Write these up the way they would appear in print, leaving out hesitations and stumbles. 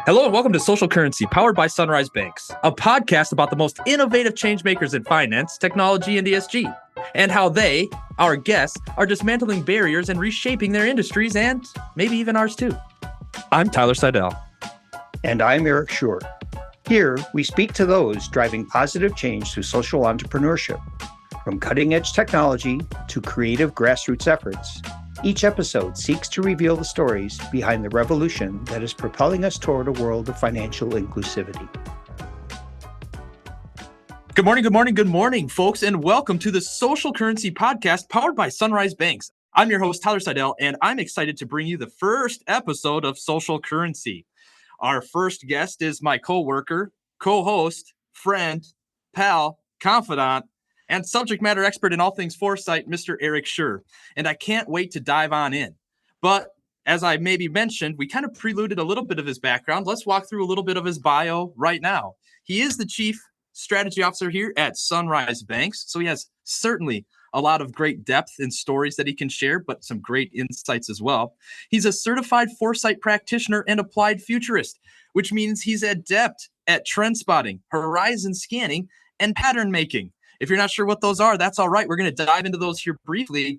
Hello and welcome to Social Currency, powered by Sunrise Banks, a podcast about the most innovative changemakers in finance, technology, and ESG, and how they, our guests, are dismantling barriers and reshaping their industries and maybe even ours too. I'm Tyler Seidel. And I'm Eric Schurr. Here, we speak to those driving positive change through social entrepreneurship. From cutting-edge technology to creative grassroots efforts, each episode seeks to reveal the stories behind the revolution that is propelling us toward a world of financial inclusivity. Good morning, folks, and welcome to the Social Currency podcast powered by Sunrise Banks. I'm your host, Tyler Seidel, and I'm excited to bring you the first episode of Social Currency. Our first guest is my co-worker, co-host, friend, pal, confidant, and subject matter expert in all things Foresight, Mr. Eric Schurr. And I can't wait to dive on in. But as I maybe mentioned, we kind of preluded a little bit of his background. Let's walk through a little bit of his bio right now. He is the Chief Strategy Officer here at Sunrise Banks. So he has certainly a lot of great depth and stories that he can share, but some great insights as well. He's a certified Foresight practitioner and applied futurist, which means he's adept at trend spotting, horizon scanning, and pattern making. If you're not sure what those are, that's all right. We're going to dive into those here briefly.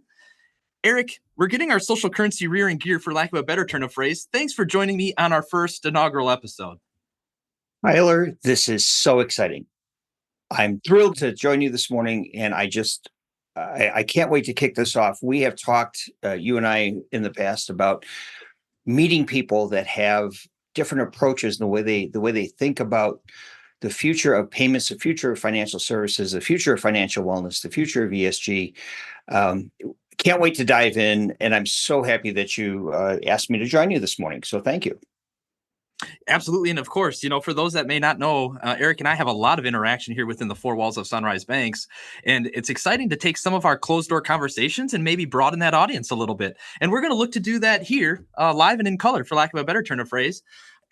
Eric, we're getting our social currency rear in gear, for lack of a better turn of phrase. Thanks for joining me on our first inaugural episode. Tyler, this is so exciting. I'm thrilled to join you this morning, and I can't wait to kick this off. We have talked, you and I, in the past about meeting people that have different approaches in the way they think about the future of payments, the future of financial services, the future of financial wellness, the future of ESG. Can't wait to dive in, and I'm so happy that you asked me to join you this morning. So thank you. Absolutely. And of course, for those that may not know, Eric and I have a lot of interaction here within the four walls of Sunrise Banks. And it's exciting to take some of our closed door conversations and maybe broaden that audience a little bit. And we're going to look to do that here live and in color, for lack of a better turn of phrase.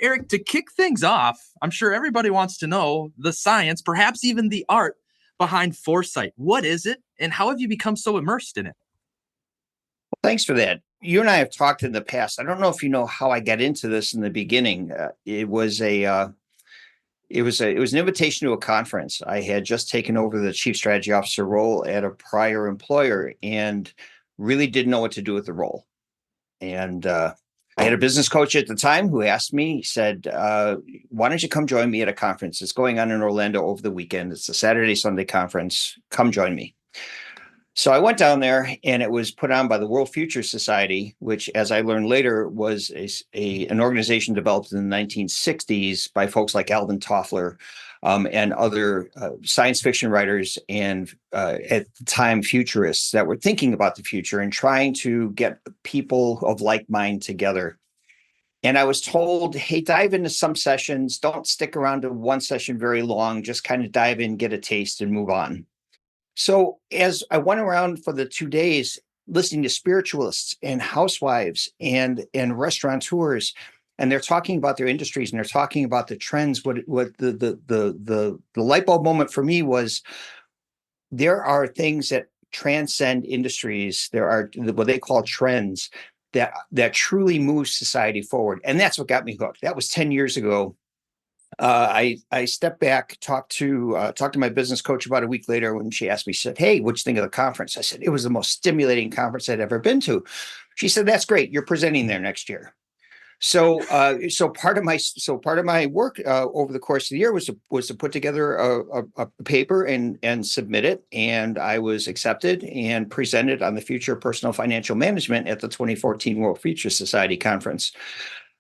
Eric, to kick things off, I'm sure everybody wants to know the science, perhaps even the art behind Foresight. What is it, and how have you become so immersed in it? Well, thanks for that. You and I have talked in the past. I don't know if you know how I got into this in the beginning. It was an invitation to a conference. I had just taken over the chief strategy officer role at a prior employer and really didn't know what to do with the role. And I had a business coach at the time who asked me, he said, why don't you come join me at a conference? It's going on in Orlando over the weekend. It's a Saturday, Sunday conference. Come join me. So I went down there, and it was put on by the World Future Society, which, as I learned later, was an organization developed in the 1960s by folks like Alvin Toffler and other science fiction writers and at the time futurists that were thinking about the future and trying to get people of like mind together. And I was told, hey, dive into some sessions. Don't stick around to one session very long. Just kind of dive in, get a taste, and move on. So as I went around for the 2 days, listening to spiritualists and housewives and restaurateurs, and they're talking about their industries and they're talking about the trends. What the light bulb moment for me was, there are things that transcend industries. There are what they call trends that truly move society forward, and that's what got me hooked. That was 10 years ago. I stepped back, talked to my business coach about a week later when she asked me, she said, hey, what'd you think of the conference? I said, it was the most stimulating conference I'd ever been to. She said, that's great. You're presenting there next year. So part of my work over the course of the year was to put together a paper and submit it. And I was accepted and presented on the future of personal financial management at the 2014 World Future Society conference.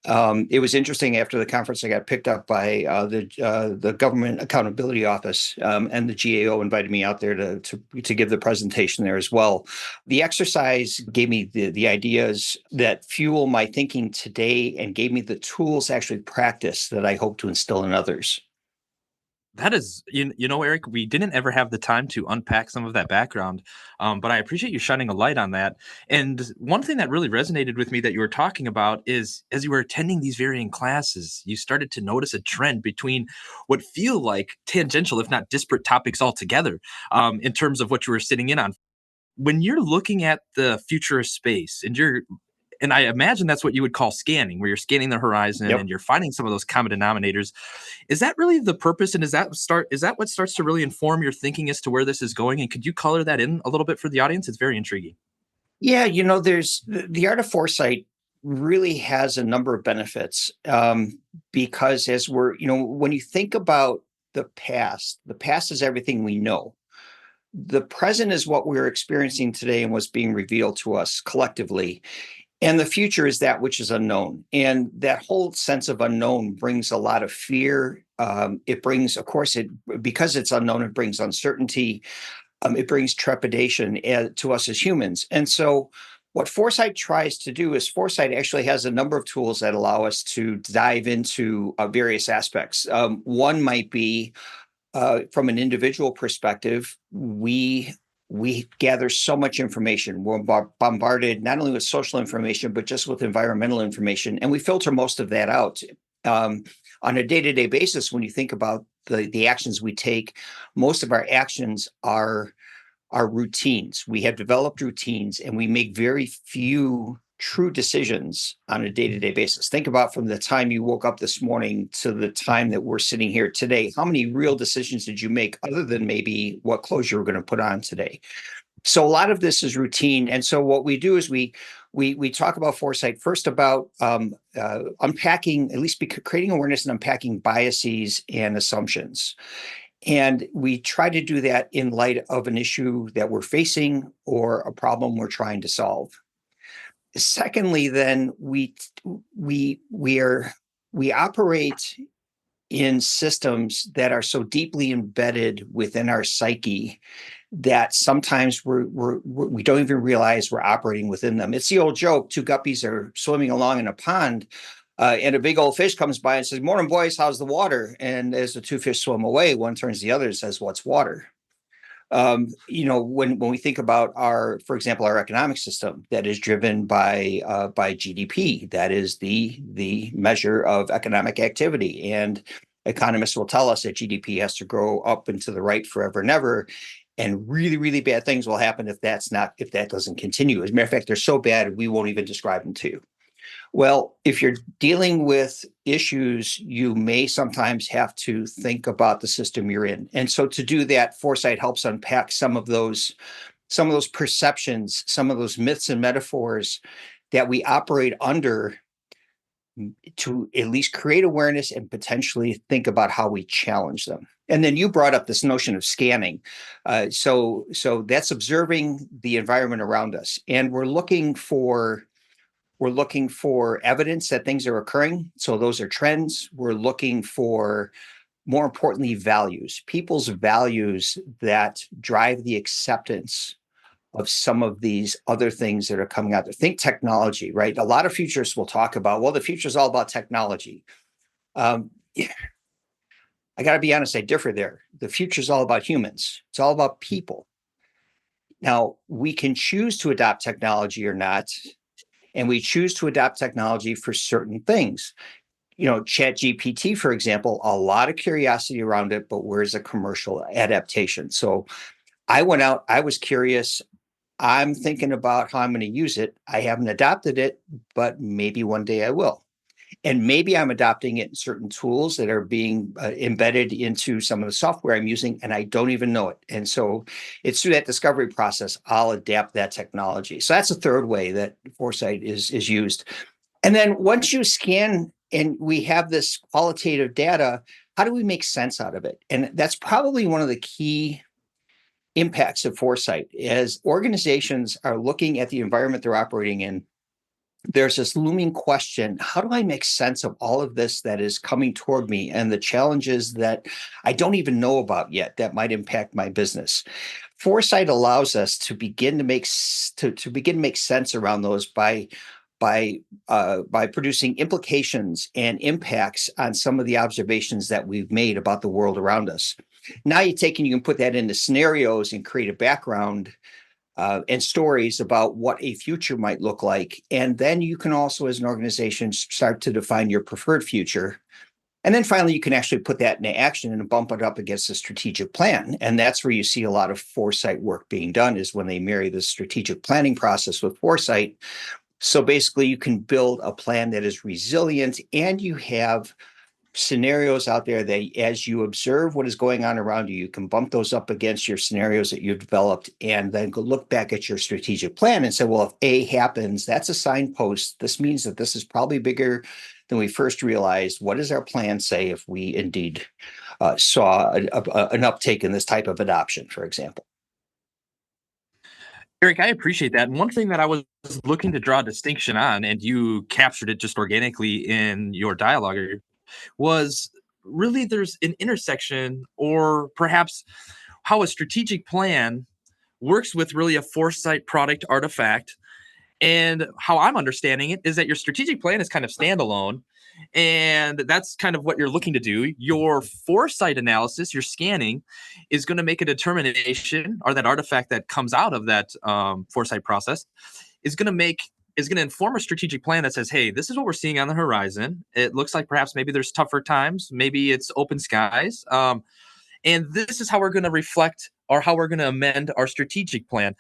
It was interesting. After the conference, I got picked up by the Government Accountability Office, and the GAO invited me out there to give the presentation there as well. The exercise gave me the ideas that fuel my thinking today and gave me the tools to actually practice that I hope to instill in others. That is, Eric, we didn't ever have the time to unpack some of that background, but I appreciate you shining a light on that. And one thing that really resonated with me that you were talking about is, as you were attending these varying classes, you started to notice a trend between what feel like tangential, if not disparate topics altogether, in terms of what you were sitting in on. When you're looking at the future of space and you're And I imagine that's what you would call scanning, where you're scanning the horizon Yep. and you're finding some of those common denominators. Is that really the purpose? And is that what starts to really inform your thinking as to where this is going? And could you color that in a little bit for the audience? It's very intriguing. Yeah, there's the art of foresight really has a number of benefits, because as when you think about the past is everything we know. The present is what we're experiencing today and what's being revealed to us collectively. And the future is that which is unknown. And that whole sense of unknown brings a lot of fear. It brings, of course, because it's unknown, it brings uncertainty. It brings trepidation to us as humans. And so, what Foresight tries to do is Foresight actually has a number of tools that allow us to dive into various aspects. One might be from an individual perspective, we gather so much information. We're bombarded not only with social information, but just with environmental information, and we filter most of that out. On a day-to-day basis, when you think about the actions we take, most of our actions are routines. We have developed routines, and we make very few true decisions on a day-to-day basis. Think about from the time you woke up this morning to the time that we're sitting here today. How many real decisions did you make other than maybe what clothes you were going to put on today? So a lot of this is routine. And so what we do is we talk about foresight first about unpacking, at least creating awareness and unpacking biases and assumptions. And we try to do that in light of an issue that we're facing or a problem we're trying to solve. Secondly, then we operate in systems that are so deeply embedded within our psyche that sometimes we don't even realize we're operating within them. It's the old joke: two guppies are swimming along in a pond, and a big old fish comes by and says, "Morning, boys, how's the water?" And as the two fish swim away, one turns to the other and says, "What's water?" When we think about for example, our economic system that is driven by GDP, that is the measure of economic activity, and economists will tell us that GDP has to grow up and to the right forever and ever, and really, really bad things will happen if that doesn't continue. As a matter of fact, they're so bad we won't even describe them to you. Well, if you're dealing with issues, you may sometimes have to think about the system you're in. And so to do that, Foresight helps unpack some of those perceptions, some of those myths and metaphors that we operate under, to at least create awareness and potentially think about how we challenge them. And then you brought up this notion of scanning. So that's observing the environment around us. And we're looking for evidence that things are occurring. So those are trends. We're looking for, more importantly, values, people's values that drive the acceptance of some of these other things that are coming out there. Think technology, right? A lot of futurists will talk about, well, the future is all about technology. I got to be honest, I differ there. The future is all about humans. It's all about people. Now, we can choose to adopt technology or not, and we choose to adopt technology for certain things. Chat GPT, for example, a lot of curiosity around it, but where's the commercial adaptation? So I went out, I was curious. I'm thinking about how I'm going to use it. I haven't adopted it, but maybe one day I will. And maybe I'm adopting it in certain tools that are being embedded into some of the software I'm using, and I don't even know it. And so it's through that discovery process, I'll adapt that technology. So that's a third way that Foresight is used. And then once you scan and we have this qualitative data, how do we make sense out of it? And that's probably one of the key impacts of Foresight. As organizations are looking at the environment they're operating in, there's this looming question: how do I make sense of all of this that is coming toward me and the challenges that I don't even know about yet that might impact my business? Foresight allows us to begin to make sense around those by producing implications and impacts on some of the observations that we've made about the world around us. Now you can put that into scenarios and create a background and stories about what a future might look like. And then you can also, as an organization, start to define your preferred future. And then finally, you can actually put that into action and bump it up against a strategic plan. And that's where you see a lot of foresight work being done, is when they marry the strategic planning process with foresight. So basically, you can build a plan that is resilient, and you have scenarios out there that as you observe what is going on around you, you can bump those up against your scenarios that you've developed and then go look back at your strategic plan and say, well, if A happens, that's a signpost. This means that this is probably bigger than we first realized. What does our plan say if we indeed saw an uptake in this type of adoption, for example? Eric, I appreciate that. And one thing that I was looking to draw a distinction on, and you captured it just organically in your dialogue, was really there's an intersection, or perhaps how a strategic plan works with really a foresight product artifact. And how I'm understanding it is that your strategic plan is kind of standalone. And that's kind of what you're looking to do. Your foresight analysis, your scanning, is going to make a determination, or that artifact that comes out of that foresight process is going to make is going to inform a strategic plan that says, hey, this is what we're seeing on the horizon. It looks like perhaps maybe there's tougher times, maybe it's open skies. And this is how we're going to reflect, or how we're going to amend our strategic plan.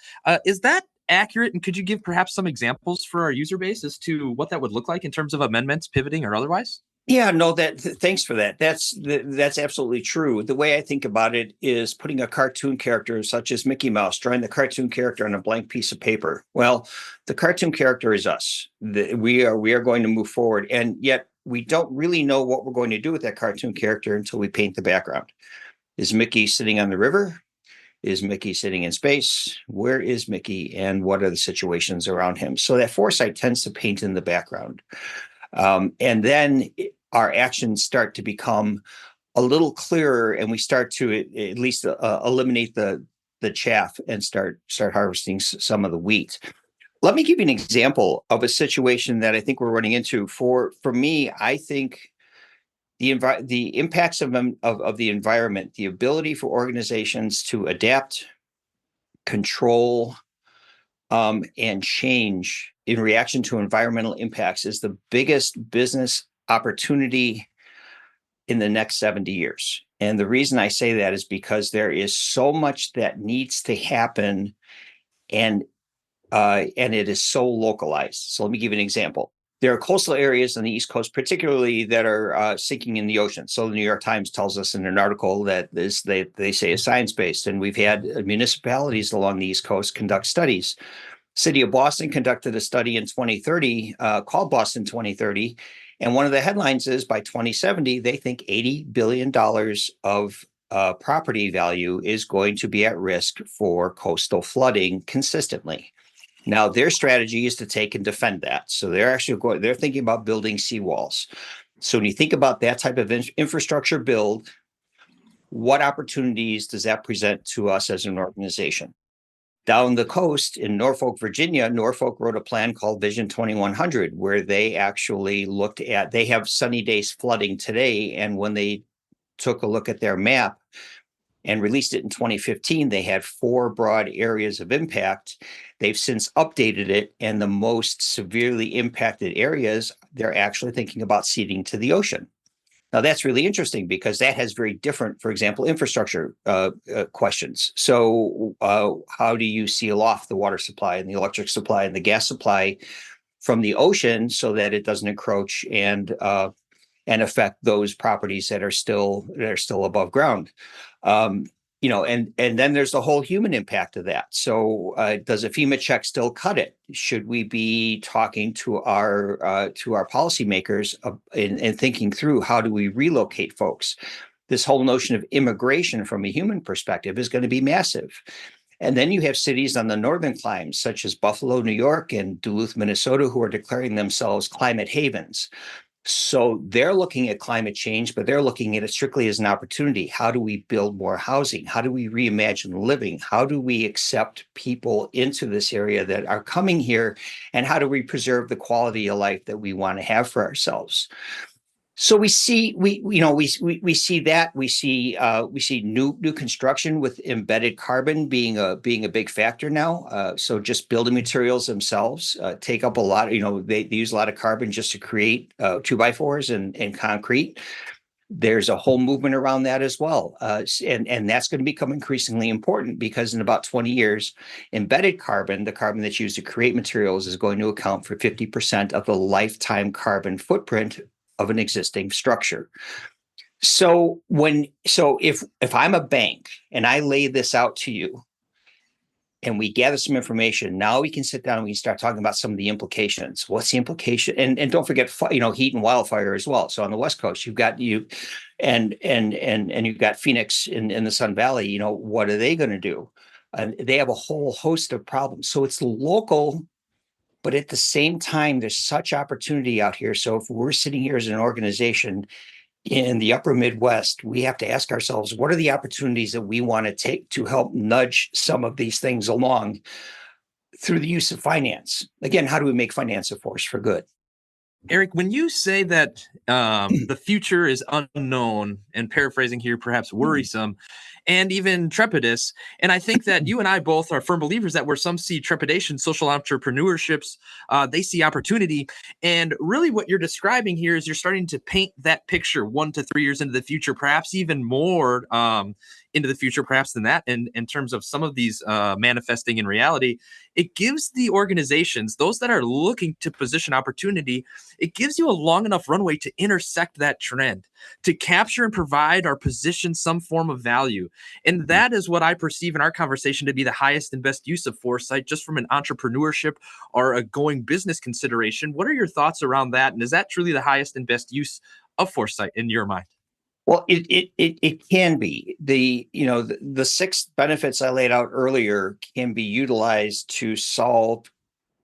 Is that accurate? And could you give perhaps some examples for our user base as to what that would look like in terms of amendments, pivoting, or otherwise? Yeah, no, thanks for that. That's absolutely true. The way I think about it is putting a cartoon character such as Mickey Mouse, drawing the cartoon character on a blank piece of paper. Well, the cartoon character is us. We are going to move forward, and yet we don't really know what we're going to do with that cartoon character until we paint the background. Is Mickey sitting on the river? Is Mickey sitting in space? Where is Mickey, and what are the situations around him? So that foresight tends to paint in the background. And then our actions start to become a little clearer, and we start to at least eliminate the chaff and start harvesting some of the wheat. Let me give you an example of a situation that I think we're running into. For me, I think the impacts of the environment, the ability for organizations to adapt, control, and change in reaction to environmental impacts is the biggest business opportunity in the next 70 years. And the reason I say that is because there is so much that needs to happen, and it is so localized. So let me give you an example. There are coastal areas on the East Coast, particularly, that are sinking in the ocean. So the New York Times tells us in an article that they say is science-based, and we've had municipalities along the East Coast conduct studies. City of Boston conducted a study in 2030 called Boston 2030. And one of the headlines is by 2070, they think $80 billion of property value is going to be at risk for coastal flooding consistently. Now, their strategy is to take and defend that. So they're thinking about building seawalls. So when you think about that type of infrastructure build, what opportunities does that present to us as an organization? Down the coast in Norfolk, Virginia, Norfolk wrote a plan called Vision 2100, where they actually they have sunny days flooding today. And when they took a look at their map and released it in 2015, they had 4 broad areas of impact. They've since updated it, and the most severely impacted areas, they're actually thinking about ceding to the ocean. Now, that's really interesting because that has very different, for example, infrastructure questions. So how do you seal off the water supply and the electric supply and the gas supply from the ocean so that it doesn't encroach and affect those properties that are still above ground? And then there's the whole human impact of that. So does a FEMA check still cut it? Should we be talking to our policymakers and thinking through how do we relocate folks? This whole notion of immigration from a human perspective is going to be massive. And then you have cities on the northern climes, such as Buffalo, New York, and Duluth, Minnesota, who are declaring themselves climate havens. So they're looking at climate change, but they're looking at it strictly as an opportunity. How do we build more housing? How do we reimagine living? How do we accept people into this area that are coming here? And how do we preserve the quality of life that we want to have for ourselves? So we see that we see new construction with embedded carbon being a big factor now. So just building materials themselves take up a lot. They use a lot of carbon just to create 2x4s and concrete. There's a whole movement around that as well. And that's going to become increasingly important because in about 20 years, embedded carbon, the carbon that's used to create materials, is going to account for 50% of the lifetime carbon footprint of an existing structure. So if I'm a bank and I lay this out to you, and we gather some information. Now we can sit down and we can start talking about some of the implications. What's the implication? And don't forget, heat and wildfire as well. So on the West Coast, you've got and you've got Phoenix in the Sun Valley. What are they going to do? And they have a whole host of problems. So it's local, but at the same time, there's such opportunity out here. So if we're sitting here as an organization in the upper Midwest, we have to ask ourselves, what are the opportunities that we want to take to help nudge some of these things along through the use of finance? Again, how do we make finance a force for good? Eric, when you say that the future is unknown, and paraphrasing here, perhaps worrisome, and even trepidous, and I think that you and I both are firm believers that where some see trepidation, social entrepreneurships, they see opportunity. And really what you're describing here is you're starting to paint that picture 1 to 3 years into the future, perhaps even more into the future, perhaps than that, in terms of some of these manifesting in reality. It gives the organizations, those that are looking to position opportunity, it gives you a long enough runway to intersect that trend, to capture and provide or position some form of value. And that is what I perceive in our conversation to be the highest and best use of foresight, just from an entrepreneurship or a going business consideration. What are your thoughts around that? And is that truly the highest and best use of foresight in your mind? Well, it can be. The 6 benefits I laid out earlier can be utilized to solve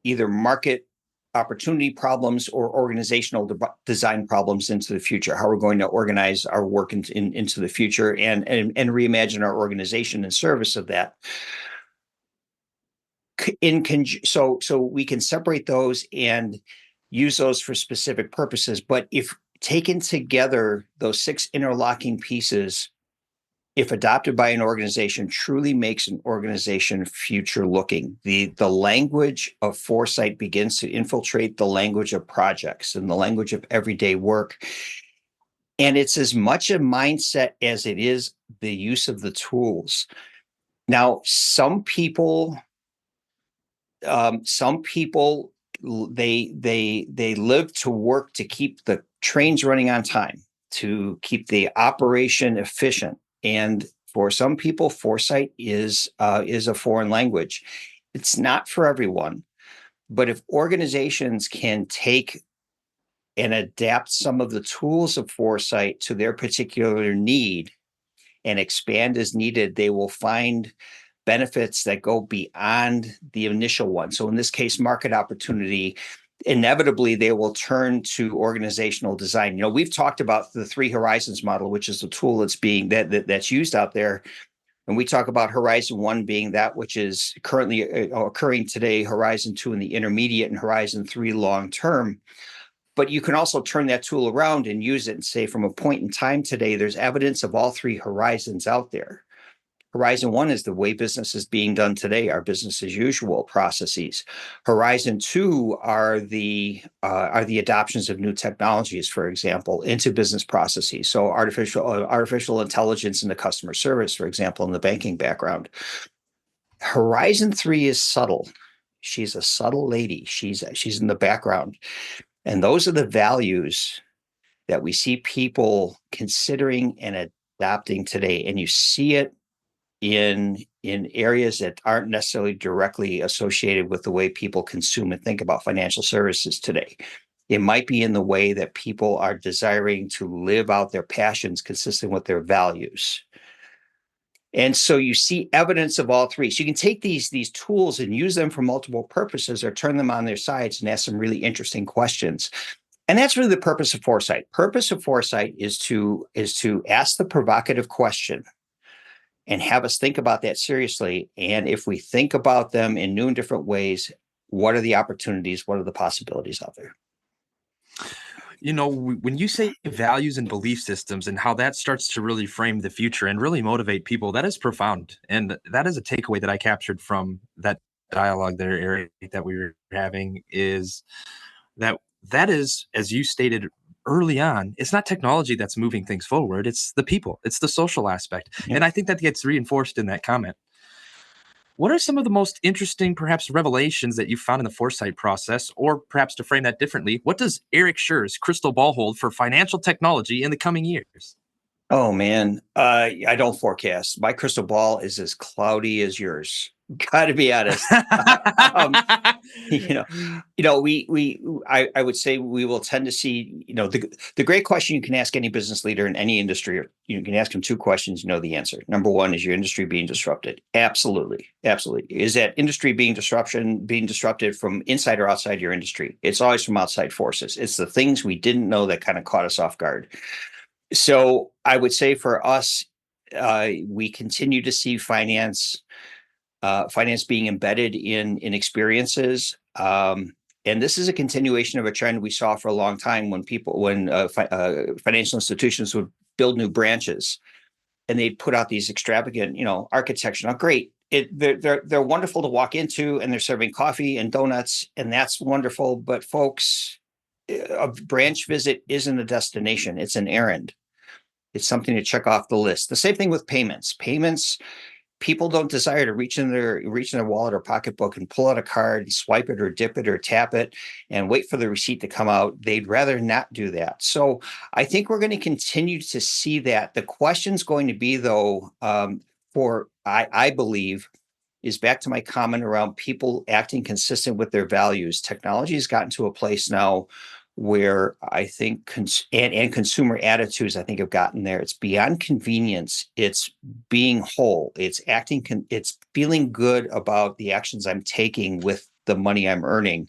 either market opportunity problems or organizational design problems into the future. How we're going to organize our work into the future and reimagine our organization in service of that. So we can separate those and use those for specific purposes. But if taken together, those 6 interlocking pieces, if adopted by an organization, truly makes an organization future looking. The language of foresight begins to infiltrate the language of projects and the language of everyday work. And it's as much a mindset as it is the use of the tools. Now, some people they live to work to keep the trains running on time, to keep the operation efficient. And for some people, foresight is a foreign language. It's not for everyone, but if organizations can take and adapt some of the tools of foresight to their particular need and expand as needed, they will find benefits that go beyond the initial one. So in this case, market opportunity, inevitably they will turn to organizational design. We've talked about the 3 horizons model, which is the tool that's used out there. And we talk about Horizon 1 being that which is currently occurring today, Horizon 2 in the intermediate, and Horizon 3 long term. But you can also turn that tool around and use it and say, from a point in time today, there's evidence of all 3 horizons out there. Horizon 1 is the way business is being done today, our business as usual processes. Horizon 2 are the adoptions of new technologies, for example, into business processes. So artificial intelligence into customer service, for example, in the banking background. Horizon 3 is subtle. She's a subtle lady. She's in the background. And those are the values that we see people considering and adopting today. And you see it in areas that aren't necessarily directly associated with the way people consume and think about financial services today. It might be in the way that people are desiring to live out their passions consistent with their values. And so you see evidence of all 3. So you can take these tools and use them for multiple purposes or turn them on their sides and ask some really interesting questions. And that's really the purpose of foresight. Purpose of foresight is to ask the provocative question and have us think about that seriously. And if we think about them in new and different ways, what are the opportunities? What are the possibilities out there? When you say values and belief systems and how that starts to really frame the future and really motivate people, that is profound. And that is a takeaway that I captured from that dialogue there, Eric, that we were having, is that is, as you stated early on, it's not technology that's moving things forward. It's the people, it's the social aspect. Yep. And I think that gets reinforced in that comment. What are some of the most interesting, perhaps, revelations that you found in the foresight process? Or perhaps to frame that differently, what does Eric Schur's crystal ball hold for financial technology in the coming years? Oh man, I don't forecast. My crystal ball is as cloudy as yours. Got to be honest. um, you know, I would say we will tend to see, the great question you can ask any business leader in any industry, or you can ask them two questions, you know the answer. Number one, is your industry being disrupted? Absolutely. Absolutely. Is that industry being disrupted from inside or outside your industry? It's always from outside forces. It's the things we didn't know that kind of caught us off guard. So I would say for us, we continue to see finance being embedded in experiences. And this is a continuation of a trend we saw for a long time when financial institutions would build new branches and they'd put out these extravagant, architecture. Now, great. They're wonderful to walk into, and they're serving coffee and donuts, and that's wonderful. But folks, a branch visit isn't a destination; it's an errand. It's something to check off the list. The same thing with payments. Payments, people don't desire to reach in their wallet or pocketbook and pull out a card and swipe it or dip it or tap it and wait for the receipt to come out. They'd rather not do that. So I think we're going to continue to see that. The question's going to be, though, I believe, is back to my comment around people acting consistent with their values. Technology has gotten to a place now where I think and consumer attitudes, I think, have gotten there. It's beyond convenience. It's being whole. It's it's feeling good about the actions I'm taking with the money I'm earning.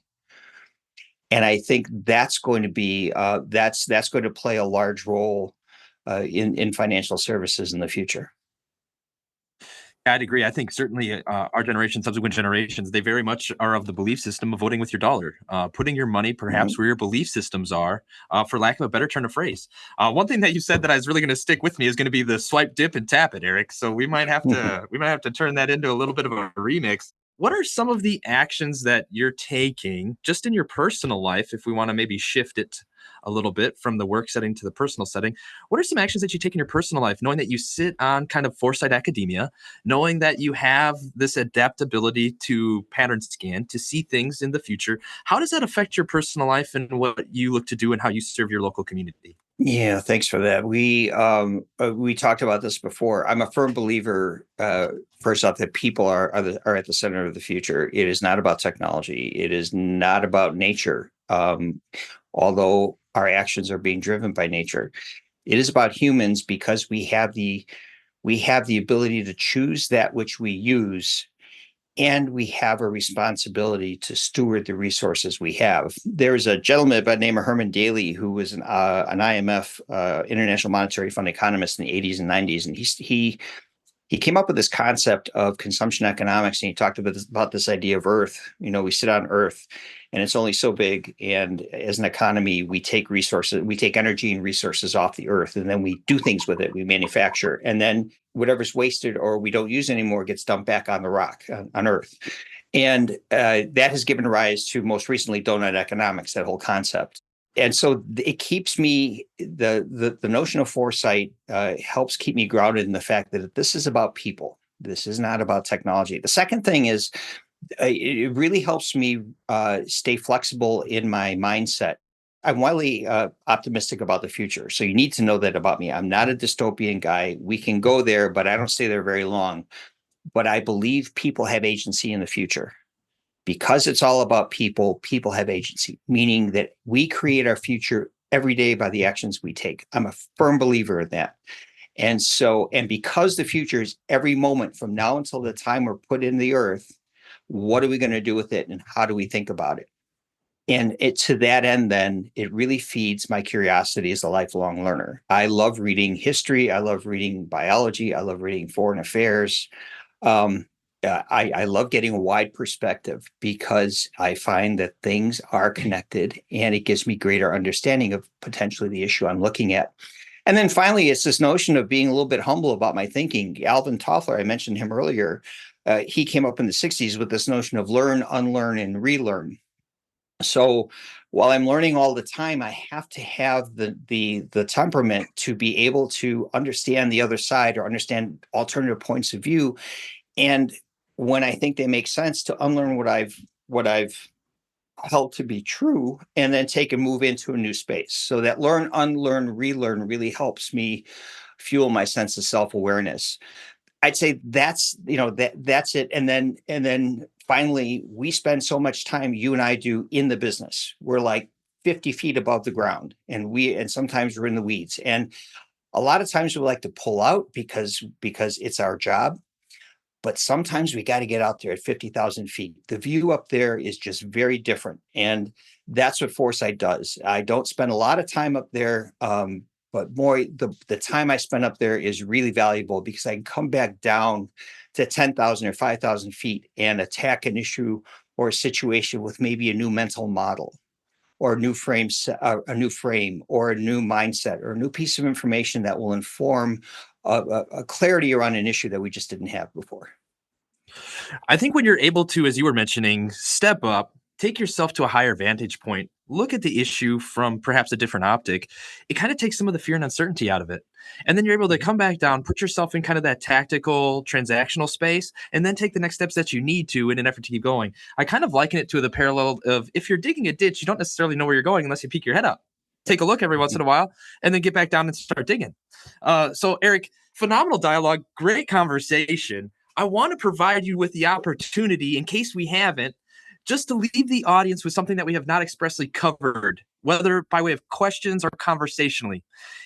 And I think that's going to be that's going to play a large role in financial services in the future. I'd agree. I think certainly our generation, subsequent generations, they very much are of the belief system of voting with your dollar, putting your money perhaps Mhm. where your belief systems are, for lack of a better turn of phrase. One thing that you said that is really going to stick with me is going to be the swipe, dip, and tap it, Eric. So we might have to turn that into a little bit of a remix. What are some of the actions that you're taking just in your personal life, if we want to maybe shift it a little bit from the work setting to the personal setting? What are some actions that you take in your personal life, knowing that you sit on kind of foresight academia, knowing that you have this adaptability to pattern scan to see things in the future? How does that affect your personal life and what you look to do and how you serve your local community? Yeah, thanks for that. We talked about this before. I'm a firm believer, first off, that people are at the center of the future. It is not about technology. It is not about nature. Although our actions are being driven by nature, it is about humans because we have the ability to choose that which we use, and we have a responsibility to steward the resources we have. There's a gentleman by the name of Herman Daly who was an IMF, International Monetary Fund economist in the 80s and 90s, and he came up with this concept of consumption economics, and he talked about this idea of Earth. We sit on Earth, and it's only so big. And as an economy, we take energy and resources off the Earth, and then we do things with it. We manufacture, and then whatever's wasted or we don't use anymore gets dumped back on the rock on Earth. And that has given rise to, most recently, donut economics, that whole concept. And so it keeps me the notion of foresight helps keep me grounded in the fact that this is about people. This is not about technology. The second thing is it really helps me stay flexible in my mindset. I'm wildly optimistic about the future. So you need to know that about me. I'm not a dystopian guy. We can go there, but I don't stay there very long. But I believe people have agency in the future. Because it's all about people, people have agency, meaning that we create our future every day by the actions we take. I'm a firm believer in that. And because the future is every moment from now until the time we're put in the earth, what are we going to do with it and how do we think about it? And to that end, then it really feeds my curiosity as a lifelong learner. I love reading history. I love reading biology. I love reading foreign affairs. Um, I love getting a wide perspective because I find that things are connected, and it gives me greater understanding of potentially the issue I'm looking at. And then finally, it's this notion of being a little bit humble about my thinking. Alvin Toffler, I mentioned him earlier. He came up in the 60s with this notion of learn, unlearn, and relearn. So while I'm learning all the time, I have to have the temperament to be able to understand the other side or understand alternative points of view. And when I think they make sense, to unlearn what I've held to be true, and then take and move into a new space. So that learn, unlearn, relearn really helps me fuel my sense of self-awareness. I'd say that's it. And then finally, we spend so much time, you and I do, in the business. We're like 50 feet above the ground, and sometimes we're in the weeds. And a lot of times we like to pull out because it's our job. But sometimes we got to get out there at 50,000 feet. The view up there is just very different. And that's what Foresight does. I don't spend a lot of time up there, but more the time I spend up there is really valuable because I can come back down to 10,000 or 5,000 feet and attack an issue or a situation with maybe a new mental model or a new frame, or a new mindset or a new piece of information that will inform a clarity around an issue that we just didn't have before. I think when you're able to, as you were mentioning, step up, take yourself to a higher vantage point, look at the issue from perhaps a different optic, it kind of takes some of the fear and uncertainty out of it. And then you're able to come back down, put yourself in kind of that tactical, transactional space, and then take the next steps that you need to in an effort to keep going. I kind of liken it to the parallel of if you're digging a ditch, you don't necessarily know where you're going unless you peek your head up. Take a look every once in a while, and then get back down and start digging. So, Eric, phenomenal dialogue, great conversation. I want to provide you with the opportunity, in case we haven't, just to leave the audience with something that we have not expressly covered, whether by way of questions or conversationally.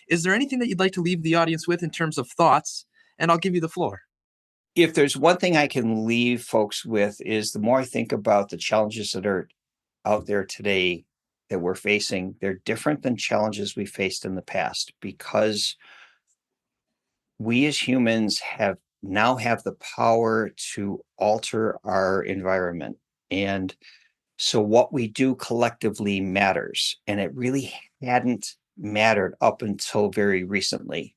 Is there anything that you'd like to leave the audience with in terms of thoughts? And I'll give you the floor. If there's one thing I can leave folks with, is the more I think about the challenges that are out there today that we're facing, they're different than challenges we faced in the past, because we as humans now have the power to alter our environment. And so what we do collectively matters. And it really hadn't mattered up until very recently.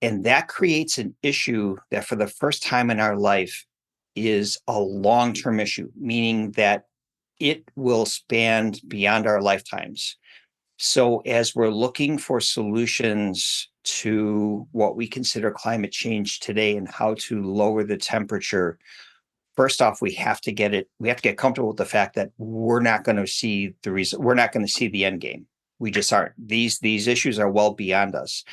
And that creates an issue that for the first time in our life is a long-term issue, meaning that it will span beyond our lifetimes. So as we're looking for solutions to what we consider climate change today and how to lower the temperature, first off, we have to get comfortable with the fact that we're not going to see we're not going to see the end game. We just aren't. These issues are well beyond us.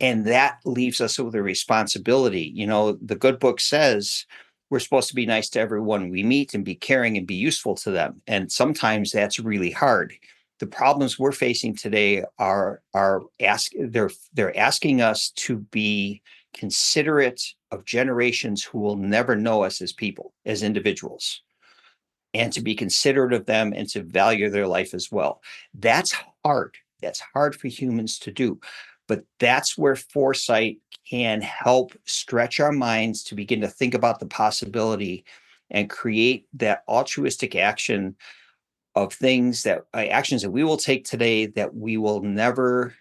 And that leaves us with a responsibility. The good book says we're supposed to be nice to everyone we meet and be caring and be useful to them. And sometimes that's really hard. The problems we're facing today they're asking us to be considerate of generations who will never know us as people, as individuals, and to be considerate of them and to value their life as well. That's hard. That's hard for humans to do. But that's where Foresight can help stretch our minds to begin to think about the possibility and create that altruistic action of actions that we will take today that we will never,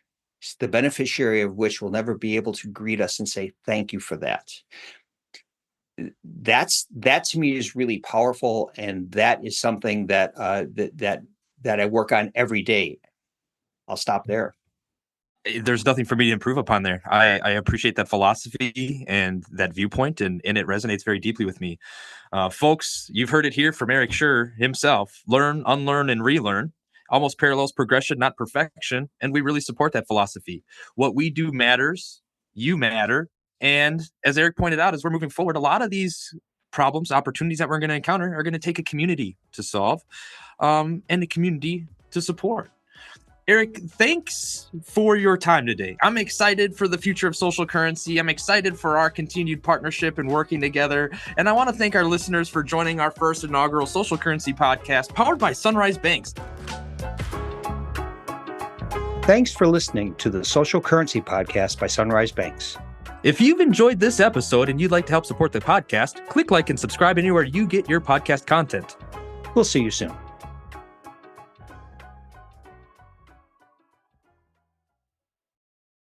the beneficiary of which will never be able to greet us and say, thank you for that. That to me is really powerful. And that is something that I work on every day. I'll stop there. There's nothing for me to improve upon there. I appreciate that philosophy and that viewpoint, and it resonates very deeply with me. Folks, you've heard it here from Eric Schurr himself. Learn, unlearn, and relearn. Almost parallels progression, not perfection. And we really support that philosophy. What we do matters. You matter. And as Eric pointed out, as we're moving forward, a lot of these problems, opportunities that we're going to encounter are going to take a community to solve, and a community to support. Eric, thanks for your time today. I'm excited for the future of social currency. I'm excited for our continued partnership and working together. And I want to thank our listeners for joining our first inaugural social currency podcast powered by Sunrise Banks. Thanks for listening to the Social Currency Podcast by Sunrise Banks. If you've enjoyed this episode and you'd like to help support the podcast, click like and subscribe anywhere you get your podcast content. We'll see you soon.